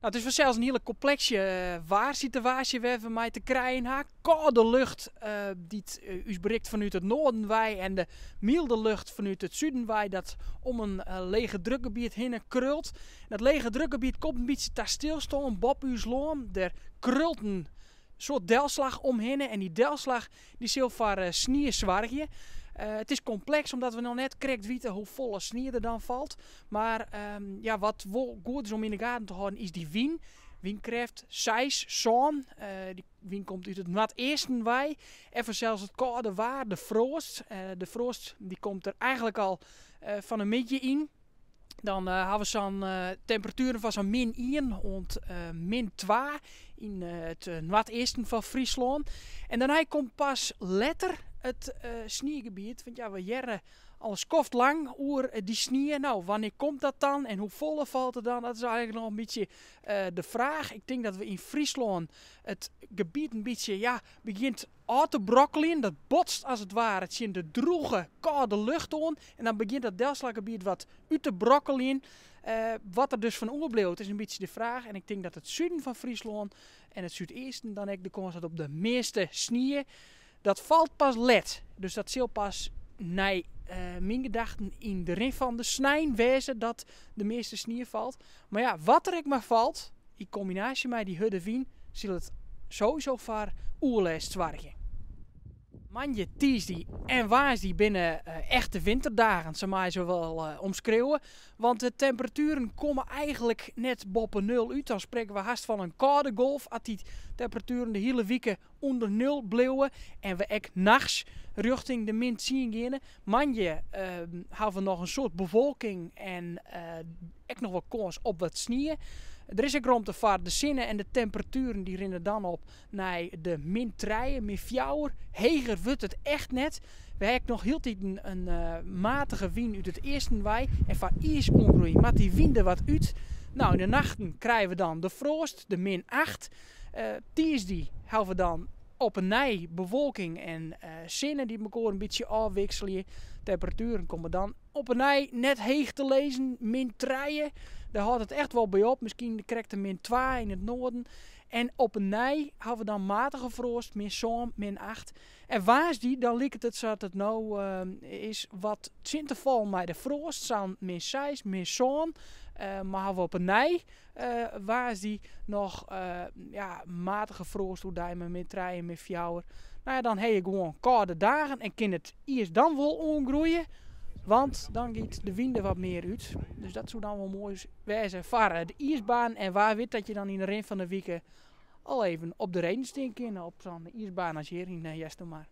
Het is vanzelfs een hele complexe waarsituatie waar we mee te krijgen hebben. Koude lucht die ons bereikt vanuit het noorden wij en de milde lucht vanuit het zuiden wij dat om een lege drukgebied heen krult. Dat lege drukgebied komt een beetje te stilstaan boven ons land. Er krult een soort delslag omheen en die delslag die zal voor sneeuw zorgen. Het is complex omdat we nog net correct weten hoe volle sneeuw er dan valt. Maar wat wel goed is om in de gaten te houden is die wind. Wind krijgt 6 zon. Die wind komt uit het noordesten wij. Even zelfs het koude waar, de frost. De frost die komt er eigenlijk al van een beetje in. Dan hebben we zo'n temperaturen van zo'n -1 en -2 in het noordesten van Friesland. En dan komt pas later het sneeuwgebied. Want ja, we jaren al skoft lang oer die sneeuw. Nou, wanneer komt dat dan en hoe volle valt het dan? Dat is eigenlijk nog een beetje de vraag. Ik denk dat we in Friesland het gebied een beetje begint uit te brokkelen. Dat botst als het ware. Het zit de droege, koude lucht aan. En dan begint dat delslaggebied wat uit te brokkelen. Wat er dus van oorbleeuwt is een beetje de vraag. En ik denk dat het zuiden van Friesland en het zuidesten dan ook de kans had op de meeste sneeuw. Dat valt pas let. Dus dat zal pas naar mijn gedachten in de ring van de snijn wezen dat de meeste sneeuw valt. Maar ja, wat er ook maar valt, in combinatie met die hudde wien, zal het sowieso voor oerlijst zorgen. Manje, tiesdie en waarsdie binnen echte winterdagen, ze mij zo wel omschreeuwen. Want de temperaturen komen eigenlijk net boven 0 uit. Dan spreken we haast van een koude golf. Als die temperaturen de hele weken onder 0 blijven en we ook nachts richting de -10 gaan. Manje hebben we nog een soort bewolking en ook nog wel kans op wat sneeuw. Er is ook ruimte voor de zinnen en de temperaturen die rennen dan op naar de -3, -4. Heger wordt het echt net. We hebben nog heel tijd een matige wind uit het eerste wij en van ijs ongroeien. Maar die winden wat uit. Nou, in de nachten krijgen we dan de frost, de -8. Tiesdie hebben we dan op een nij bewolking en zinnen die elkaar een beetje afwisselen. Temperaturen komen dan op een nij net heeg te lezen, -3. Daar houdt het echt wel bij op. Misschien krijgt er -2 in het noorden. En op een nij hebben we dan matige frost, -7, -8. En waarsdie, dan lijkt het zo dat het nou is wat te vallen met de frost. Zo'n -6, -7. Maar hebben we op een nij waarsdie nog matige frost, hoe daar met -3 en -4. Nou ja, dan heb je gewoon koude dagen en kan het eerst dan wel ongroeien. Want dan gaat de wind er wat meer uit. Dus dat zou dan wel mooi wezen voor de ijsbaan. En waar weet dat je dan in de rin van de weken al even op de reden kan op zo'n ijsbaan als hier in Jestemar.